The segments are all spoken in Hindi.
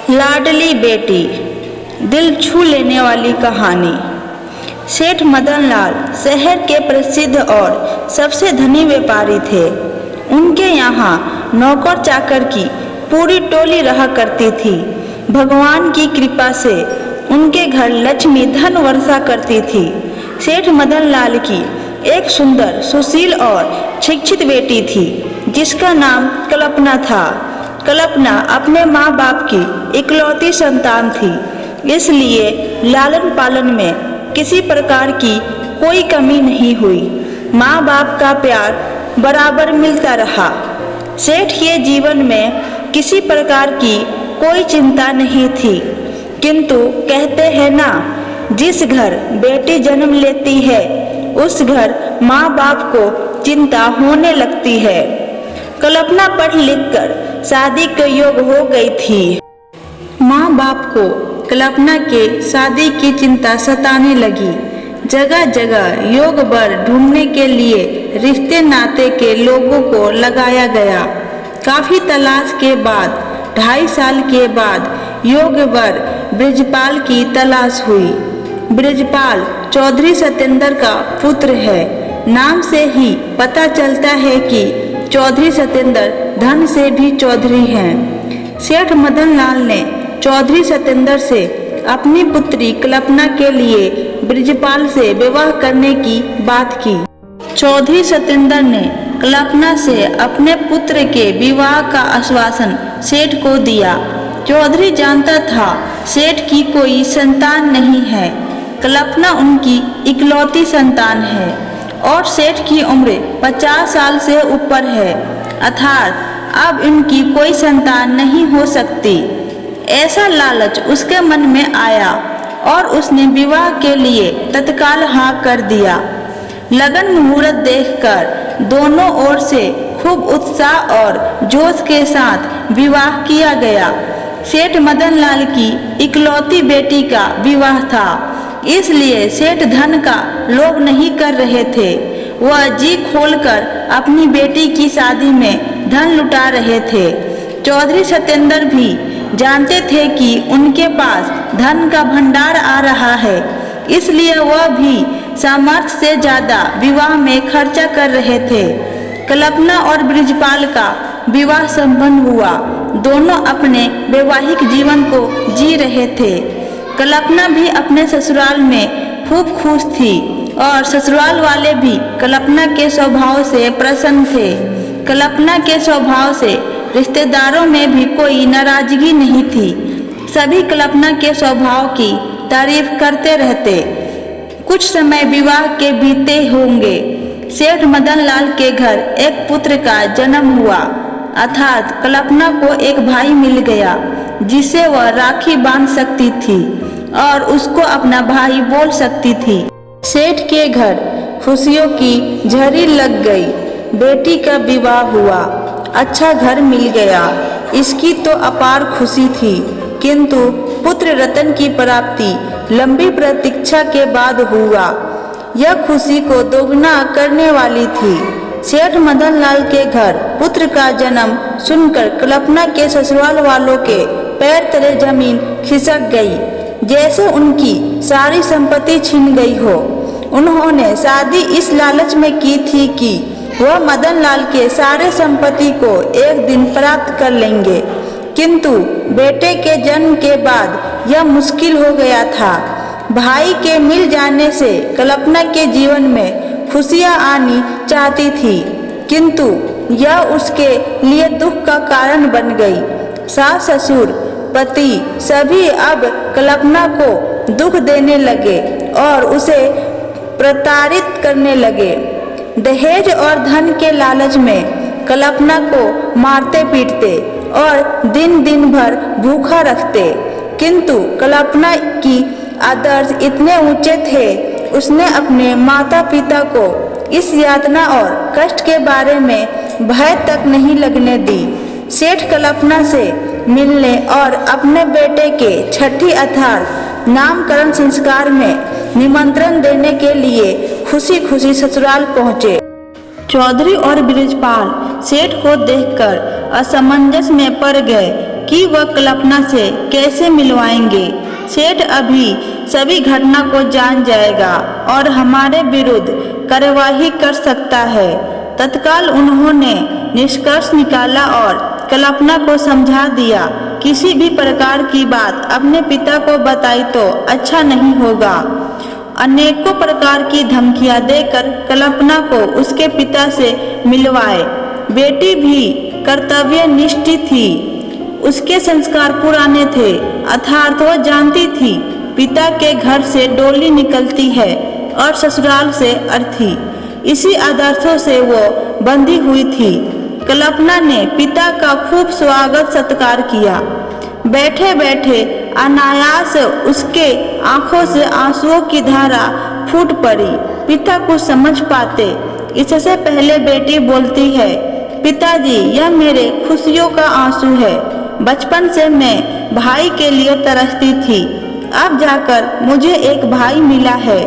लाडली बेटी, दिल छू लेने वाली कहानी। सेठ मदनलाल शहर के प्रसिद्ध और सबसे धनी व्यापारी थे। उनके यहाँ नौकर चाकर की पूरी टोली रहा करती थी। भगवान की कृपा से उनके घर लक्ष्मी धन वर्षा करती थी। सेठ मदनलाल की एक सुंदर, सुशील और शिक्षित बेटी थी जिसका नाम कल्पना था। कल्पना अपने माँ बाप की इकलौती संतान थी, इसलिए लालन पालन में किसी प्रकार की कोई कमी नहीं हुई। माँ बाप का प्यार बराबर मिलता रहा। सेठ के जीवन में किसी प्रकार की कोई चिंता नहीं थी, किंतु कहते हैं ना, जिस घर बेटी जन्म लेती है उस घर माँ बाप को चिंता होने लगती है। कल्पना पढ़ लिख कर शादी के योग हो गई थी। माँ बाप को कल्पना के शादी की चिंता सताने लगी। जगह जगह योग वर ढूंढने के लिए रिश्ते नाते के लोगों को लगाया गया। काफी तलाश के बाद 2.5 साल के बाद योग वर ब्रिजपाल की तलाश हुई। ब्रिजपाल चौधरी सत्येंद्र का पुत्र है। नाम से ही पता चलता है कि चौधरी सत्येंद्र धन से भी चौधरी हैं। सेठ मदनलाल ने चौधरी सत्येंद्र से अपनी पुत्री कल्पना के लिए ब्रिजपाल से विवाह करने की बात की। चौधरी सत्येंद्र ने कल्पना से अपने पुत्र के विवाह का आश्वासन सेठ को दिया। चौधरी जानता था सेठ की कोई संतान नहीं है। कल्पना उनकी इकलौती संतान है और सेठ की उम्र 50 साल से ऊपर है, अर्थात अब इनकी कोई संतान नहीं हो सकती। ऐसा लालच उसके मन में आया और उसने विवाह के लिए तत्काल हाँ कर दिया। लगन मुहूर्त देखकर दोनों ओर से खूब उत्साह और जोश के साथ विवाह किया गया। सेठ मदनलाल की इकलौती बेटी का विवाह था, इसलिए सेठ धन का लोभ नहीं कर रहे थे। वह जी खोलकर अपनी बेटी की शादी में धन लुटा रहे थे। चौधरी सत्येंद्र भी जानते थे कि उनके पास धन का भंडार आ रहा है, इसलिए वह भी सामर्थ्य से ज्यादा विवाह में खर्चा कर रहे थे। कल्पना और ब्रिजपाल का विवाह संपन्न हुआ। दोनों अपने वैवाहिक जीवन को जी रहे थे। कल्पना भी अपने ससुराल में खूब खुश थी और ससुराल वाले भी कल्पना के स्वभाव से प्रसन्न थे। कल्पना के स्वभाव से रिश्तेदारों में भी कोई नाराजगी नहीं थी। सभी कल्पना के स्वभाव की तारीफ करते रहते। कुछ समय विवाह के बीते होंगे। सेठ मदनलाल के घर एक पुत्र का जन्म हुआ, अर्थात कल्पना को एक भाई मिल गया जिसे वह राखी बांध सकती थी और उसको अपना भाई बोल सकती थी। सेठ के घर खुशियों की झड़ी लग गई। बेटी का विवाह हुआ, अच्छा घर मिल गया, इसकी तो अपार खुशी थी। किंतु पुत्र रतन की प्राप्ति लंबी प्रतीक्षा के बाद हुआ। यह खुशी को दोगुना करने वाली थी। सेठ मदनलाल के घर पुत्र का जन्म सुनकर कल्पना के ससुराल वालों के पैर तले जमीन खिसक गई, जैसे उनकी सारी संपत्ति छिन गई हो। उन्होंने शादी इस लालच में की थी कि वह मदनलाल के सारे संपत्ति को एक दिन प्राप्त कर लेंगे, किंतु बेटे के जन्म के बाद यह मुश्किल हो गया था। भाई के मिल जाने से कल्पना के जीवन में खुशियां आनी चाहती थी, किंतु यह उसके लिए दुख का कारण बन गई। सास ससुर पति सभी अब कल्पना को दुख देने लगे और उसे प्रताड़ित करने लगे। दहेज और धन के लालच में कल्पना को मारते पीटते और दिन दिन भर भूखा रखते, किंतु कल्पना की आदर्श इतने ऊंचे थे, उसने अपने माता पिता को इस यातना और कष्ट के बारे में भय तक नहीं लगने दी। सेठ कल्पना से मिलने और अपने बेटे के छठी अर्थात नामकरण संस्कार में निमंत्रण देने के लिए खुशी खुशी ससुराल पहुँचे। चौधरी और ब्रिजपाल सेठ को देखकर असमंजस में पड़ गए। कि वह कल्पना से कैसे मिलवाएंगे। सेठ अभी सभी घटना को जान जाएगा और हमारे विरुद्ध कार्यवाही कर सकता है। तत्काल उन्होंने निष्कर्ष निकाला और कल्पना को समझा दिया, किसी भी प्रकार की बात अपने पिता को बताई तो अच्छा नहीं होगा। अनेकों प्रकार की धमकियां देकर कल्पना को उसके पिता से मिलवाए। बेटी भी कर्तव्यनिष्ठ थी, उसके संस्कार पुराने थे, अर्थात वह जानती थी पिता के घर से डोली निकलती है और ससुराल से अर्थी। इसी आदर्शों से वो बंधी हुई थी। कल्पना ने पिता का खूब स्वागत सत्कार किया। बैठे बैठे अनायास उसके आंखों से आंसुओं की धारा फूट पड़ी। पिता कुछ समझ पाते इससे पहले बेटी बोलती है, पिताजी यह मेरे खुशियों का आंसू है। बचपन से मैं भाई के लिए तरसती थी, अब जाकर मुझे एक भाई मिला है।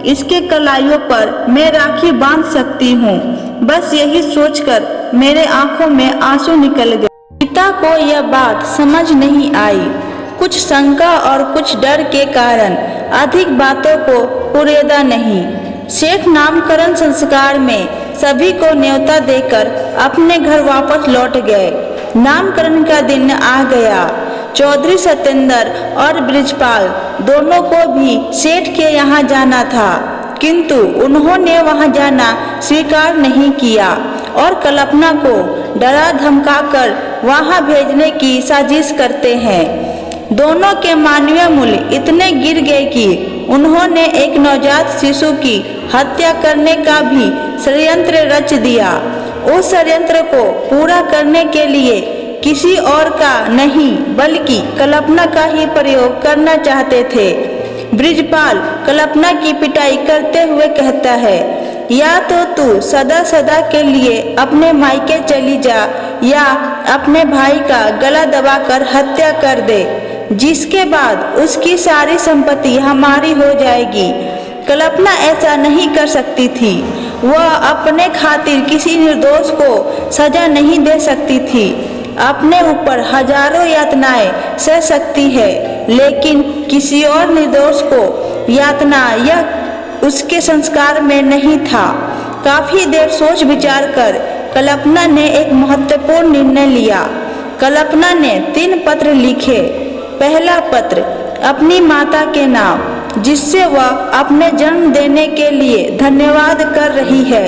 इसके कलाइयों पर मैं राखी बांध सकती हूँ। बस यही सोचकर मेरे आंखों में आंसू निकल गए। पिता को यह बात समझ नहीं आई। कुछ शंका और कुछ डर के कारण अधिक बातों को कुरेदा नहीं। सेठ नामकरण संस्कार में सभी को न्योता देकर अपने घर वापस लौट गए। नामकरण का दिन आ गया। चौधरी सत्येंद्र और बृजपाल दोनों को भी सेठ के यहाँ जाना था, किंतु उन्होंने वहाँ जाना स्वीकार नहीं किया और कल्पना को डरा धमकाकर वहाँ भेजने की साजिश करते हैं। दोनों के मानवीय मूल्य इतने गिर गए कि उन्होंने एक नवजात शिशु की हत्या करने का भी षड्यंत्र रच दिया। उस षड्यंत्र को पूरा करने के लिए किसी और का नहीं बल्कि कल्पना का ही प्रयोग करना चाहते थे। बृजपाल कल्पना की पिटाई करते हुए कहता है, या तो तू सदा सदा के लिए अपने मायके चली जा या अपने भाई का गला दबाकर हत्या कर दे, जिसके बाद उसकी सारी संपत्ति हमारी हो जाएगी। कल्पना ऐसा नहीं कर सकती थी। वह अपने खातिर किसी निर्दोष को सजा नहीं दे सकती थी। अपने ऊपर हजारों यातनाएं सह सकती है, लेकिन किसी और निर्दोष को यातना यह उसके संस्कार में नहीं था। काफी देर सोच विचार कर कल्पना ने एक महत्वपूर्ण निर्णय लिया। कल्पना ने 3 पत्र लिखे। पहला पत्र अपनी माता के नाम, जिससे वह अपने जन्म देने के लिए धन्यवाद कर रही है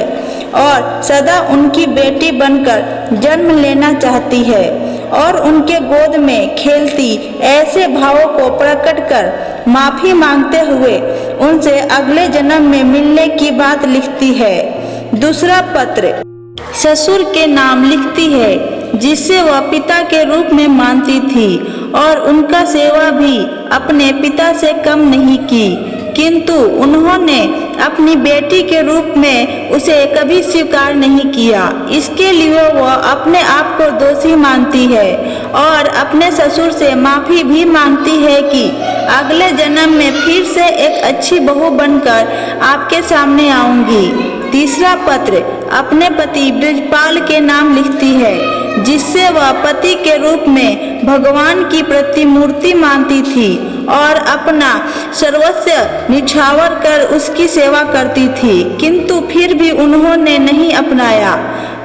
और सदा उनकी बेटी बनकर जन्म लेना चाहती है, और उनके गोद में खेलती ऐसे भावों को प्रकट कर माफी मांगते हुए उनसे अगले जन्म में मिलने की बात लिखती है। दूसरा पत्र ससुर के नाम लिखती है, जिसे वह पिता के रूप में मानती थी और उनका सेवा भी अपने पिता से कम नहीं की, किंतु उन्होंने अपनी बेटी के रूप में उसे कभी स्वीकार नहीं किया। इसके लिए वह अपने आप को दोषी मानती है और अपने ससुर से माफी भी मांगती है कि अगले जन्म में फिर से एक अच्छी बहू बनकर आपके सामने आऊंगी। तीसरा पत्र अपने पति बृजपाल के नाम लिखती है, जिससे वह पति के रूप में भगवान की प्रतिमूर्ति मानती थी और अपना सर्वस्व निछावर कर उसकी सेवा करती थी, किंतु फिर भी उन्होंने नहीं अपनाया।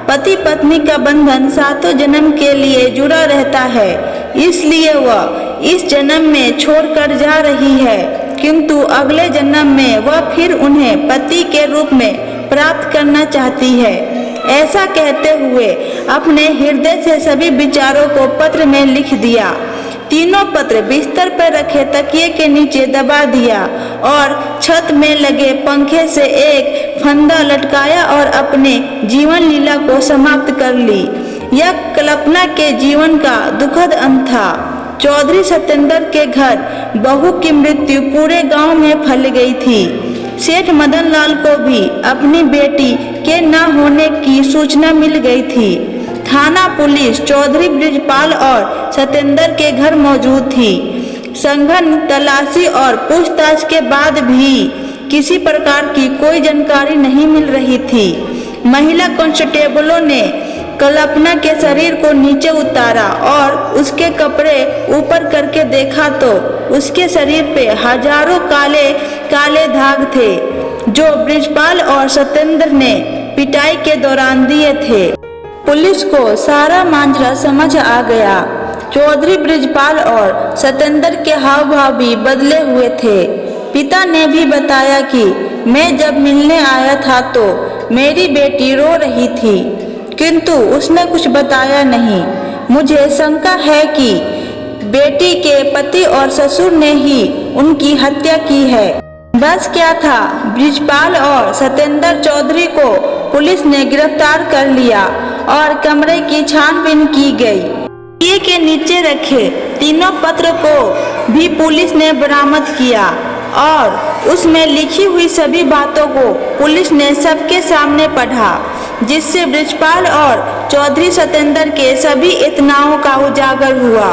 पति पत्नी का बंधन 7 जन्म के लिए जुड़ा रहता है, इसलिए वह इस जन्म में छोड़कर जा रही है, किंतु अगले जन्म में वह फिर उन्हें पति के रूप में प्राप्त करना चाहती है। ऐसा कहते हुए अपने हृदय से सभी विचारों को पत्र में लिख दिया। तीनों पत्र बिस्तर पर रखे तकिए के नीचे दबा दिया और छत में लगे पंखे से एक फंदा लटकाया और अपने जीवन लीला को समाप्त कर ली। यह कल्पना के जीवन का दुखद अंत था। चौधरी सत्येंद्र के घर बहू की मृत्यु पूरे गांव में फैल गई थी। सेठ मदन लाल को भी अपनी बेटी के न होने की सूचना मिल गई थी। थाना पुलिस चौधरी बृजपाल और सत्येंद्र के घर मौजूद थी। संघन तलाशी और पूछताछ के बाद भी किसी प्रकार की कोई जानकारी नहीं मिल रही थी। महिला कांस्टेबलों ने कल्पना के शरीर को नीचे उतारा और उसके कपड़े ऊपर करके देखा तो उसके शरीर पे हजारों काले काले दाग थे जो बृजपाल और सत्येंद्र ने पिटाई के दौरान दिए थे। पुलिस को सारा मामला समझ आ गया। चौधरी बृजपाल और सत्येंद्र के हाव भाव भी बदले हुए थे। पिता ने भी बताया कि मैं जब मिलने आया था तो मेरी बेटी रो रही थी, किंतु उसने कुछ बताया नहीं। मुझे शंका है कि बेटी के पति और ससुर ने ही उनकी हत्या की है। बस क्या था, बृजपाल और सत्येंद्र चौधरी को पुलिस ने गिरफ्तार कर लिया और कमरे की छानबीन की गई। तकिए के नीचे रखे तीनों पत्र को भी पुलिस ने बरामद किया और उसमें लिखी हुई सभी बातों को पुलिस ने सबके सामने पढ़ा, जिससे बृजपाल और चौधरी सत्येंद्र के सभी इतनाओं का उजागर हुआ।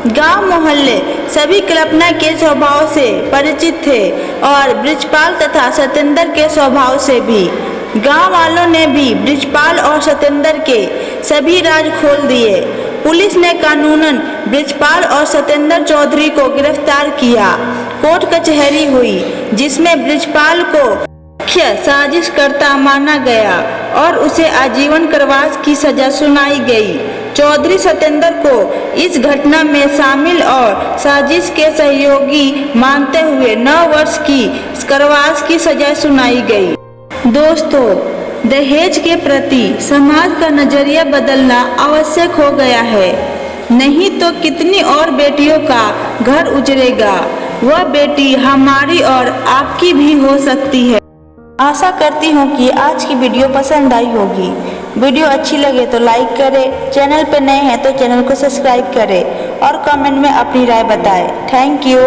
गांव मोहल्ले सभी कल्पना के स्वभाव से परिचित थे और बृजपाल तथा सत्येंद्र के स्वभाव से भी। गांव वालों ने भी बृजपाल और सत्येंद्र के सभी राज खोल दिए। पुलिस ने कानूनन बृजपाल और सत्येंद्र चौधरी को गिरफ्तार किया। कोर्ट कचहरी हुई, जिसमें बृजपाल को मुख्य साजिशकर्ता माना गया और उसे आजीवन कारावास की सजा सुनाई गई। चौधरी सत्येंद्र को इस घटना में शामिल और साजिश के सहयोगी मानते हुए 9 वर्ष की कारावास की सजा सुनाई गई। दोस्तों, दहेज के प्रति समाज का नजरिया बदलना आवश्यक हो गया है, नहीं तो कितनी और बेटियों का घर उजड़ेगा। वह बेटी हमारी और आपकी भी हो सकती है। आशा करती हूँ कि आज की वीडियो पसंद आई होगी। वीडियो अच्छी लगे तो लाइक करें, चैनल पर नए हैं तो चैनल को सब्सक्राइब करें और कमेंट में अपनी राय बताएं। Thank you.